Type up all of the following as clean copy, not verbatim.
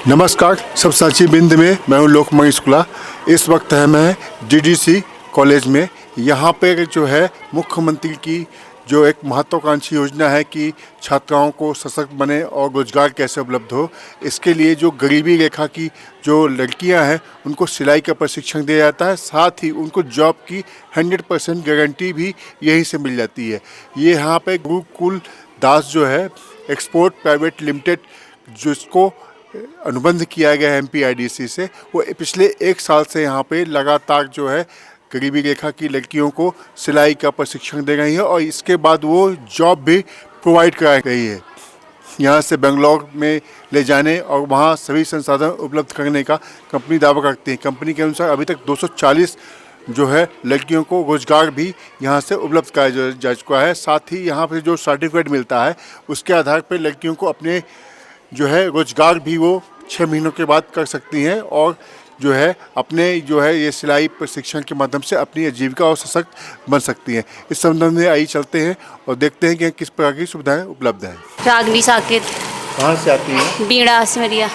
नमस्कार, सब साची बिंद में मैं हूँ लोकमणि शुक्ला। इस वक्त है मैं डीडीसी कॉलेज में। यहाँ पे जो है मुख्यमंत्री की जो एक महत्वाकांक्षी योजना है कि छात्राओं को सशक्त बने और रोजगार कैसे उपलब्ध हो, इसके लिए जो गरीबी रेखा की जो लड़कियां हैं उनको सिलाई का प्रशिक्षण दिया जाता है। साथ ही उनको जॉब की 100% गारंटी भी यहीं से मिल जाती है। ये यहाँ पे गुरुकुल दास जो है एक्सपोर्ट प्राइवेट लिमिटेड, जिसको अनुबंध किया गया है MPIDC से, वो पिछले 1 साल से यहाँ पे लगातार जो है गरीबी रेखा की लड़कियों को सिलाई का प्रशिक्षण दे रही है और इसके बाद वो जॉब भी प्रोवाइड करा रही है। यहाँ से बेंगलोर में ले जाने और वहाँ सभी संसाधन उपलब्ध करने का कंपनी दावा करती है। कंपनी के अनुसार अभी तक 240 जो है लड़कियों को रोजगार भी यहाँ से उपलब्ध कराया जा चुका है। साथ ही यहाँ पर जो सर्टिफिकेट मिलता है उसके आधार पर लड़कियों को अपने जो है रोजगार भी वो 6 महीनों के बाद कर सकती हैं और जो है अपने जो है ये सिलाई प्रशिक्षण के माध्यम से अपनी आजीविका और सशक्त बन सकती हैं। इस संबंध में आइए चलते हैं और देखते हैं कि किस प्रकार की सुविधाएं उपलब्ध हैं। रागनी साकेत। कहाँ से आती हैं? बीड़ा सिमरिया।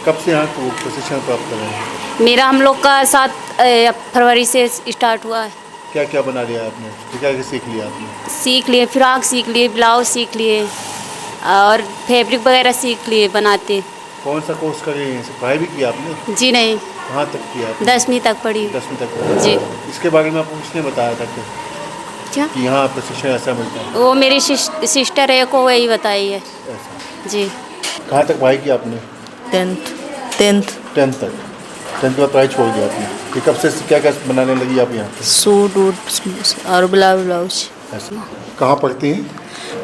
कब से यहाँ को प्रशिक्षण प्राप्त कर रहे हैं? मेरा हम लोग का 7 फरवरी से स्टार्ट हुआ है। क्या क्या बना लिया आपने? क्या क्या सीख लिया आपने? सीख लिए, फ्रॉक सीख लिए, ब्लाउज सीख लिए और फैब्रिक वगैरह सीख लिए बनाते। कौन सा कोर्स कर रही हैं? पढ़ाई भी किया आपने? जी नहीं। कहाँ तक किया आपने? 10वीं तक पढ़ी। 10वीं तक पढ़ी। जी। इसके बारे में आपको किसने बताया था क्या कि यहाँ प्रशिक्षण ऐसा मिलता है? वो मेरी सिस्टर है को वही बताई है। ऐसा। जी। कहाँ तक पढ़ाई की आपने? 10th 10th तक। 10th के बाद पढ़ाई छोड़ दिया आपने? फिर कब से क्या क्या बनाने लगी आप यहाँ? सूट और ब्लाउज। ऐसा। कहाँ पढ़ती हैं?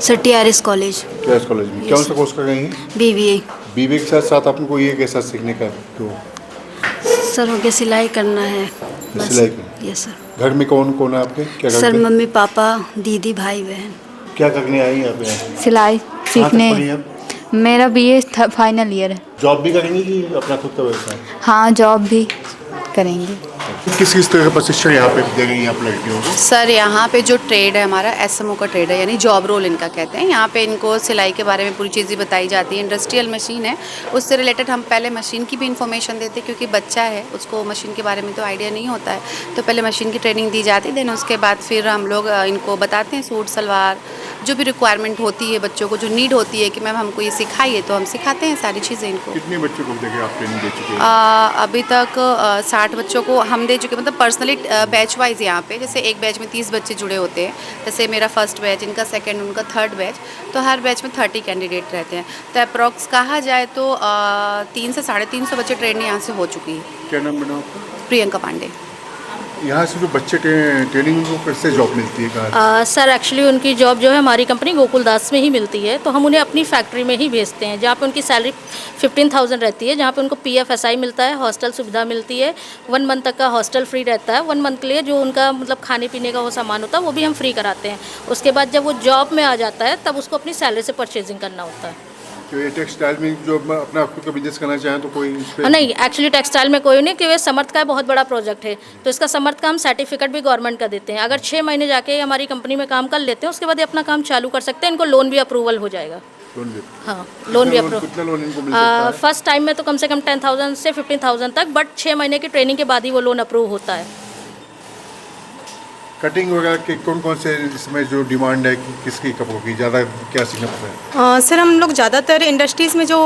Sir TRS college. TRS college में। कौन सा कोर्स कर रही हैं? BBA। BBA के साथ साथ आपको ये कैसा सीखने का तो? सर हो गया सिलाई करना है। सिलाई करना। Yes sir. घर में कौन कौन है आपके? क्या करते सर हैं? मम्मी पापा दीदी भाई बहन। क्या करने आई हैं आप यहाँ? सिलाई सीखने। पढ़ी आप? मेरा BA फाइनल ईयर है। जॉब भी करेंगी कि अपना खुद का व्यवसाय? हाँ, जॉब भी करेंगे। किस किस तरह का प्रशिक्षण यहाँ पे दे रही हैं आप लड़कियों को? सर यहाँ पे जो ट्रेड है हमारा SMO का ट्रेड है, यानी जॉब रोल इनका कहते हैं। यहाँ पे इनको सिलाई के बारे में पूरी चीज़ें बताई जाती है। इंडस्ट्रियल मशीन है, उससे रिलेटेड हम पहले मशीन की भी इन्फॉर्मेशन देते हैं, क्योंकि बच्चा है उसको मशीन के बारे में तो आइडिया नहीं होता है, तो पहले मशीन की ट्रेनिंग दी जाती है। देन उसके बाद फिर हम लोग इनको बताते हैं सूट सलवार जो भी रिक्वायरमेंट होती है बच्चों को, जो नीड होती है कि मैम हमको ये सिखाइए, तो हम सिखाते हैं सारी चीज़ें इनको। कितने बच्चों को देखिए आप ट्रेनिंग दे चुके हैं? अभी तक 60 बच्चों को हम दे चुके, मतलब पर्सनली बैच वाइज यहाँ पे, जैसे एक बैच में 30 बच्चे जुड़े होते हैं, जैसे मेरा फर्स्ट बैच, इनका सेकंड, उनका थर्ड बैच, तो हर बैच में 30 कैंडिडेट रहते हैं। तो अप्रॉक्स कहा जाए तो 300 से 350 बच्चे ट्रेनिंग यहाँ से हो चुकी है। क्या नाम बना आपका? प्रियंका पांडे। यहाँ से जो बच्चे ट्रेनिंग उनको कैसे जॉब मिलती है? कहाँ? सर एक्चुअली उनकी जॉब जो है हमारी कंपनी गोकुल दास में ही मिलती है, तो हम उन्हें अपनी फैक्ट्री में ही भेजते हैं, जहाँ पे उनकी सैलरी 15,000 रहती है, जहाँ पे उनको PF SI मिलता है, हॉस्टल सुविधा मिलती है, 1 मंथ तक का हॉस्टल फ्री रहता है। 1 मंथ के लिए जो उनका मतलब खाने पीने का वो सामान होता है वो भी हम फ्री कराते हैं। उसके बाद जब वो जॉब में आ जाता है तब उसको अपनी सैलरी से परचेजिंग करना होता है। तो ये टेक्सटाइल में जो अपना खुद का बिजनेस करना चाहें तो कोई नहीं, एक्चुअली टेक्सटाइल में कोई नहीं, क्योंकि समर्थ का बहुत बड़ा प्रोजेक्ट है, तो इसका समर्थ का हम सर्टिफिकेट भी गवर्नमेंट का देते हैं। अगर 6 महीने जाके हमारी कंपनी में काम कर लेते हैं, उसके बाद ये अपना काम चालू कर सकते हैं। इनको लोन भी अप्रूवल हो जाएगा। लोन भी? हाँ, लोन भी कितना लोन इनको मिल सकता है? फर्स्ट टाइम में तो कम से कम 10,000 से 15,000 तक, बट 6 महीने की ट्रेनिंग के बाद ही वो लोन अप्रूव होता है। कटिंग वगैरह के कौन कौन से इसमें जो डिमांड है कि किसकी कपड़ों की ज़्यादा क्या सीखना पड़ता है? सर हम लोग ज़्यादातर इंडस्ट्रीज़ में जो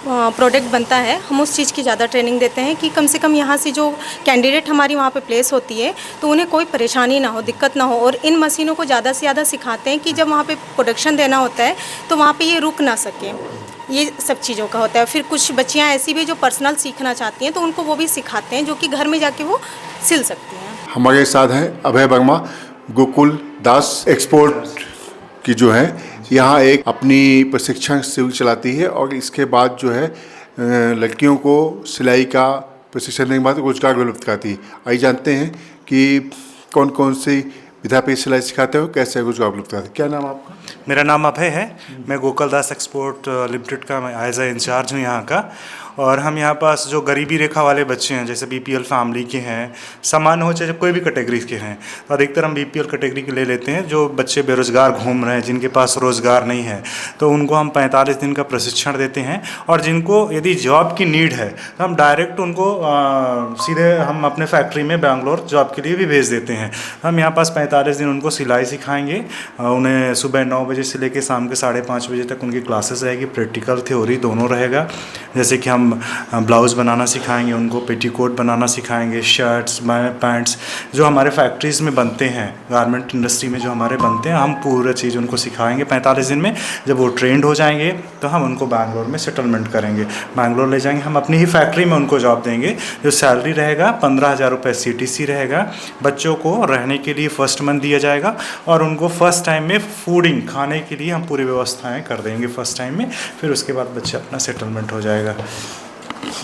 प्रोडक्ट बनता है हम उस चीज़ की ज़्यादा ट्रेनिंग देते हैं कि कम से कम यहाँ से जो कैंडिडेट हमारी वहाँ पे प्लेस होती है तो उन्हें कोई परेशानी ना हो, दिक्कत ना हो। और इन मशीनों को ज़्यादा से ज़्यादा सिखाते हैं कि जब वहाँ पे प्रोडक्शन देना होता है तो वहाँ पे ये रुक ना सके, ये सब चीज़ों का होता है। फिर कुछ बच्चियाँ ऐसी भी जो पर्सनल सीखना चाहती हैं तो उनको वो भी सिखाते हैं, जो कि घर में जाके वो सिल सकती हैं। हमारे साथ हैं अभय वर्मा, गोकुल दास एक्सपोर्ट की जो है यहाँ एक अपनी प्रशिक्षण शिविर चलाती है और इसके बाद जो है लड़कियों को सिलाई का प्रशिक्षण देने के बाद रोजगार उपलब्ध कराती है। आइए जानते हैं कि कौन कौन सी विधा पे सिलाई सिखाते हो, कैसे रोजगार उपलब्ध कराते हैं। क्या नाम आपका? मेरा नाम अभय है। मैं गोकुल दास एक्सपोर्ट लिमिटेड का मैं एज ए इंचार्ज हूँ यहाँ का। और हम यहाँ पास जो गरीबी रेखा वाले बच्चे हैं, जैसे बीपीएल फैमिली के हैं, सामान्य हो चाहे कोई भी कैटेगरी के हैं, तो अधिकतर हम बीपीएल कैटेगरी के ले लेते हैं। जो बच्चे बेरोज़गार घूम रहे हैं, जिनके पास रोज़गार नहीं है, तो उनको हम 45 दिन का प्रशिक्षण देते हैं। और जिनको यदि जॉब की नीड है तो हम डायरेक्ट उनको सीधे हम अपने फैक्ट्री में बेंगलोर जॉब के लिए भी भेज देते हैं। हम यहाँ पास 45 दिन उनको सिलाई सिखाएंगे। उन्हें सुबह 9 बजे से लेकर शाम के 5:30 बजे तक उनकी क्लासेस रहेगी, प्रैक्टिकल थ्योरी दोनों रहेगा। जैसे कि हम ब्लाउज़ बनाना सिखाएंगे उनको, पेटीकोट बनाना सिखाएंगे, शर्ट्स पैंट्स जो हमारे फैक्ट्रीज़ में बनते हैं, गारमेंट इंडस्ट्री में जो हमारे बनते हैं, हम पूरा चीज़ उनको सिखाएंगे 45 दिन में। जब वो ट्रेंड हो जाएंगे तो हम उनको बैंगलोर में सेटलमेंट करेंगे, बैंगलोर ले जाएंगे, हम अपनी ही फैक्ट्री में उनको जॉब देंगे। जो सैलरी रहेगा 15,000 रुपये CTC रहेगा। बच्चों को रहने के लिए फर्स्ट मंथ दिया जाएगा और उनको फर्स्ट टाइम में फूडिंग खाने के लिए हम पूरी व्यवस्थाएं कर देंगे फर्स्ट टाइम में। फिर उसके बाद बच्चे अपना सेटलमेंट हो जाएगा।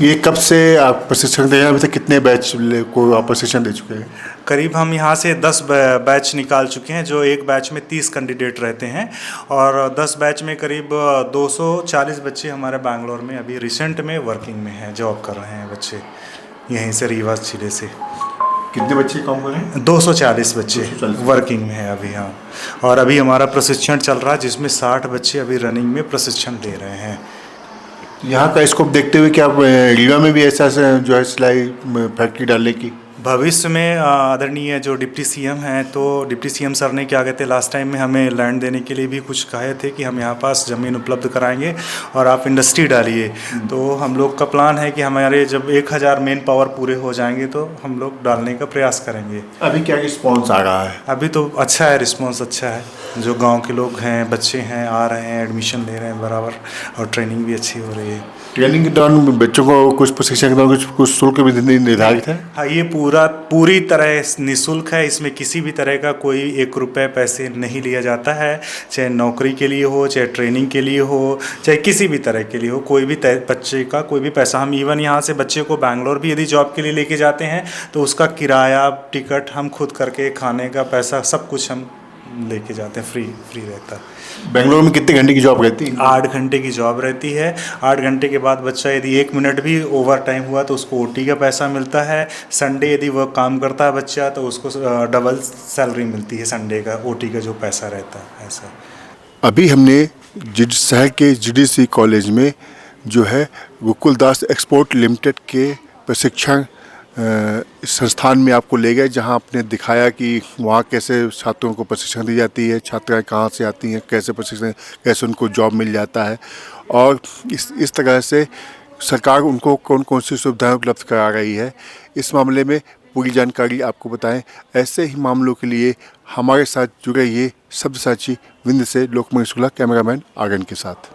ये कब से आप प्रशिक्षण दे रहे हैं? अभी तक कितने बैच को आप प्रशिक्षण दे चुके हैं? करीब हम यहाँ से 10 बैच निकाल चुके हैं। जो एक बैच में 30 कैंडिडेट रहते हैं और 10 बैच में करीब 240 बच्चे हमारे बैंगलोर में अभी रिसेंट में वर्किंग में हैं, जॉब कर रहे हैं बच्चे यहीं से, रीवा जिले से। कितने बच्चे काम कर रहे हैं? 240 बच्चे वर्किंग में है अभी। हाँ, और अभी हमारा प्रशिक्षण चल रहा है जिसमें 60 बच्चे अभी रनिंग में प्रशिक्षण ले रहे हैं। यहाँ का स्कोप देखते हुए क्या आप रीवा में भी ऐसा जो है सिलाई फैक्ट्री डालने की भविष्य में आदरणीय जो डिप्टी सीएम हैं, तो डिप्टी सीएम सर ने क्या कहते हैं, लास्ट टाइम में हमें लैंड देने के लिए भी कुछ कहे थे कि हम यहाँ पास ज़मीन उपलब्ध कराएंगे और आप इंडस्ट्री डालिए। तो हम लोग का प्लान है कि हमारे जब 1000 मेन पावर पूरे हो जाएंगे तो हम लोग डालने का प्रयास करेंगे। अभी क्या रिस्पॉन्स आ रहा है? अभी तो अच्छा है, रिस्पॉन्स अच्छा है। जो गाँव के लोग हैं, बच्चे हैं, आ रहे हैं, एडमिशन ले रहे हैं बराबर, और ट्रेनिंग भी अच्छी हो रही है। ट्रेनिंग के दौरान बच्चों को कुछ प्रशिक्षण के दौरान कुछ शुल्क भी निर्धारित है? हाँ, ये पूरी तरह निःशुल्क है। इसमें किसी भी तरह का कोई 1 रुपये पैसे नहीं लिया जाता है। चाहे नौकरी के लिए हो, चाहे ट्रेनिंग के लिए हो, चाहे किसी भी तरह के लिए हो, कोई भी बच्चे का कोई भी पैसा, हम इवन यहाँ से बच्चे को बैंगलोर भी यदि जॉब के लिए लेके जाते हैं तो उसका किराया, टिकट हम खुद करके, खाने का पैसा सब कुछ हम लेके जाते हैं, फ्री रहता है। बेंगलोर में कितने घंटे की जॉब रहती है? 8 घंटे की जॉब रहती है। 8 घंटे के बाद बच्चा यदि 1 मिनट भी ओवर टाइम हुआ तो उसको OT का पैसा मिलता है। संडे यदि वह काम करता है बच्चा तो उसको डबल सैलरी मिलती है संडे का, OT का जो पैसा रहता है। ऐसा अभी हमने शहर के GDC कॉलेज में जो है गोकुलदास एक्सपोर्ट लिमिटेड के प्रशिक्षण संस्थान में आपको ले गए, जहां आपने दिखाया कि वहां कैसे छात्रों को प्रशिक्षण दी जाती है, छात्राएं कहां से आती हैं, कैसे प्रशिक्षण, कैसे उनको जॉब मिल जाता है, और इस तरह से सरकार उनको कौन कौन सी सुविधाएं उपलब्ध करा रही है, इस मामले में पूरी जानकारी आपको बताएं। ऐसे ही मामलों के लिए हमारे साथ जुड़े ये शब्दसाची विंध्य से लोकमंगल शुक्ला, कैमरामैन आर्यन के साथ।